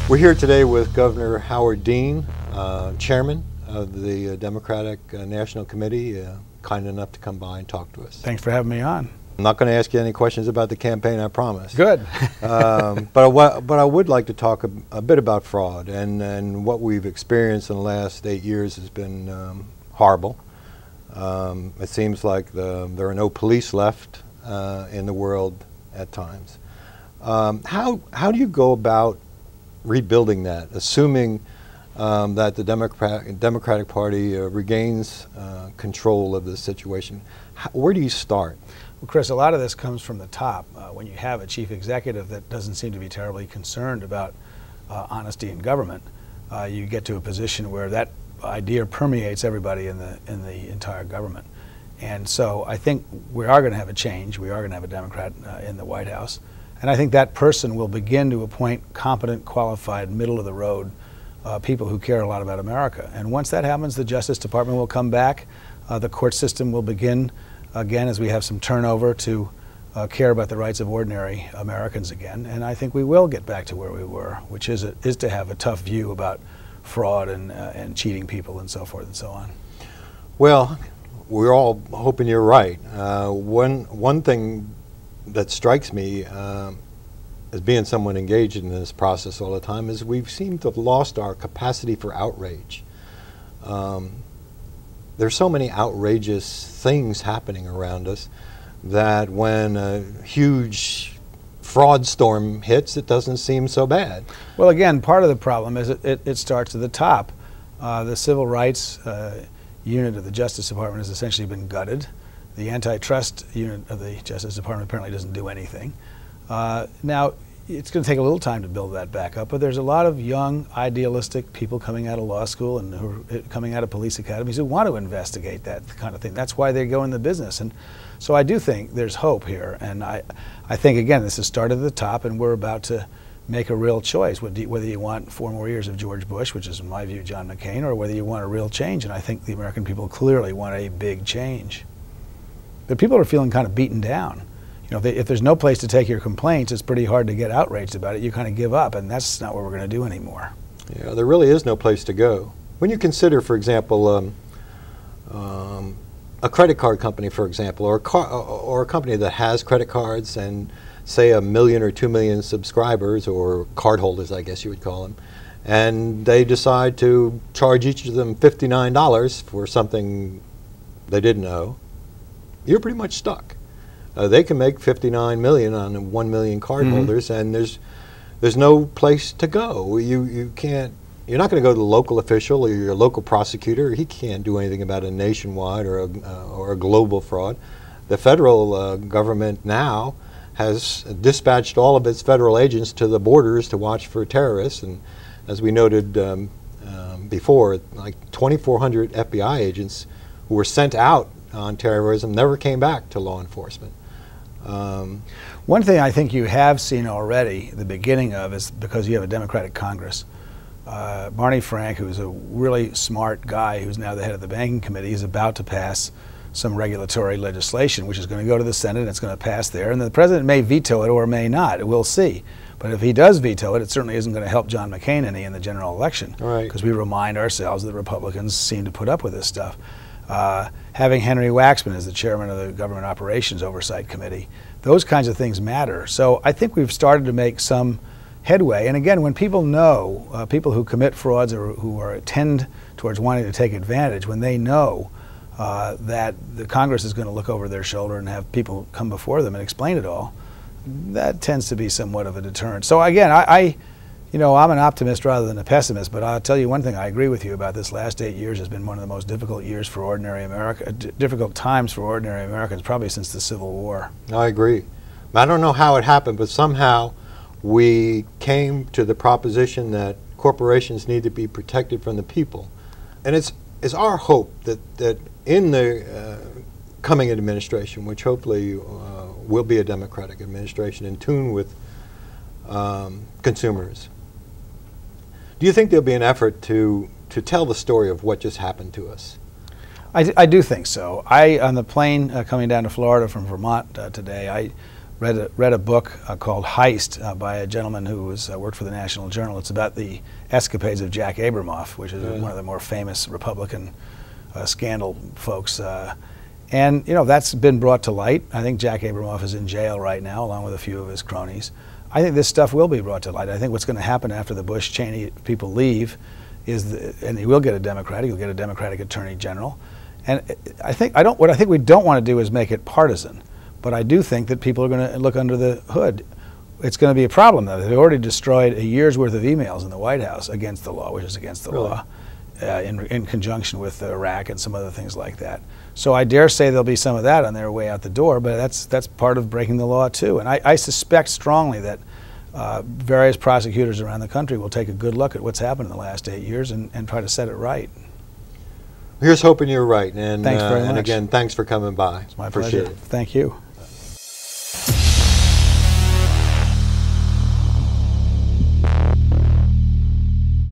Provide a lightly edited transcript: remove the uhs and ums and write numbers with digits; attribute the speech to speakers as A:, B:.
A: We're here today with Governor Howard Dean, Chairman of the Democratic National Committee, kind enough to come by and talk to us.
B: Thanks for having me on.
A: I'm not going to ask you any questions about the campaign, I promise.
B: Good.
A: But I would like to talk a bit about fraud, and what we've experienced in the last 8 years has been horrible. It seems like there are no police left in the world at times. How do you go about rebuilding that, assuming that the Democratic Party regains control of the situation? Where do you start?
B: Well, Chris, a lot of this comes from the top. When you have a chief executive that doesn't seem to be terribly concerned about honesty in government, you get to a position where that idea permeates everybody in the entire government. And so I think we are going to have a change. We are going to have a Democrat in the White House. And I think that person will begin to appoint competent, qualified, middle-of-the-road people who care a lot about America. And once that happens, the Justice Department will come back. The court system will begin, again, as we have some turnover, to care about the rights of ordinary Americans again. And I think we will get back to where we were, which is to have a tough view about fraud and cheating people and so forth and so on.
A: Well, we're all hoping you're right. One thing that strikes me as being someone engaged in this process all the time is we seem to have lost our capacity for outrage. There's so many outrageous things happening around us that when a huge fraud storm hits, it doesn't seem so bad.
B: Well, again, part of the problem is it starts at the top. The civil rights unit of the Justice Department has essentially been gutted. The antitrust unit of the Justice Department apparently doesn't do anything. Now, it's going to take a little time to build that back up, but there's a lot of young, idealistic people coming out of law school and who are coming out of police academies who want to investigate that kind of thing. That's why they go in the business. And so I do think there's hope here. And I think, again, this has started at the top, and we're about to make a real choice, whether you want 4 more years of George Bush, which is, in my view, John McCain, or whether you want a real change. And I think the American people clearly want a big change. But people are feeling kind of beaten down. You know, if there's no place to take your complaints, it's pretty hard to get outraged about it. You kind of give up, and that's not what we're going to do anymore.
A: Yeah, there really is no place to go. When you consider, for example, a credit card company, for example, or a company that has credit cards and, say, 1 million or 2 million subscribers, or cardholders, I guess you would call them, and they decide to charge each of them $59 for something they didn't owe, you're pretty much stuck. They can make $59 million on 1 million cardholders, and there's no place to go. You can't. You're not going to go to the local official or your local prosecutor. He can't do anything about a nationwide or a global fraud. The federal government now has dispatched all of its federal agents to the borders to watch for terrorists, and as we noted before, like 2,400 FBI agents who were sent out on terrorism never came back to law enforcement.
B: One thing I think you have seen already, the beginning of, is because you have a Democratic Congress. Barney Frank, who's a really smart guy who's now the head of the Banking Committee, is about to pass some regulatory legislation, which is going to go to the Senate, and it's going to pass there, and the president may veto it or may not. We'll see. But if he does veto it, it certainly isn't going to help John McCain any in the general election, because we remind ourselves that Republicans seem to put up with this stuff. Having Henry Waxman as the chairman of the Government Operations Oversight Committee, those kinds of things matter. So I think we've started to make some headway. And again, when people know, people who commit frauds or who tend towards wanting to take advantage, when they know that the Congress is going to look over their shoulder and have people come before them and explain it all, that tends to be somewhat of a deterrent. So again, I'm an optimist rather than a pessimist, but I'll tell you one thing I agree with you about. This last 8 years has been one of the most difficult years for ordinary America, difficult times for ordinary Americans, probably since the Civil War.
A: I agree. I don't know how it happened, but somehow we came to the proposition that corporations need to be protected from the people. And it's our hope that in the coming administration, which hopefully will be a Democratic administration in tune with consumers, do you think there'll be an effort to tell the story of what just happened to us?
B: I do think so. On the plane coming down to Florida from Vermont today, I read a book called Heist by a gentleman who worked for the National Journal. It's about the escapades of Jack Abramoff, which is one of the more famous Republican scandal folks. And that's been brought to light. I think Jack Abramoff is in jail right now, along with a few of his cronies. I think this stuff will be brought to light. I think what's going to happen after the Bush-Cheney people leave and he will get a Democrat. He'll get a Democratic Attorney General. And what I think we don't want to do is make it partisan. But I do think that people are going to look under the hood. It's going to be a problem, though. They've already destroyed a year's worth of emails in the White House against the law, which is against the law, in conjunction with Iraq and some other things like that. So I dare say there'll be some of that on their way out the door, but that's part of breaking the law, too. And I suspect strongly that various prosecutors around the country will take a good look at what's happened in the last 8 years and try to set it right.
A: Here's hoping you're right. And,
B: thanks very much.
A: And again, thanks for coming by.
B: It's my pleasure.
A: Appreciate it.
B: Thank you.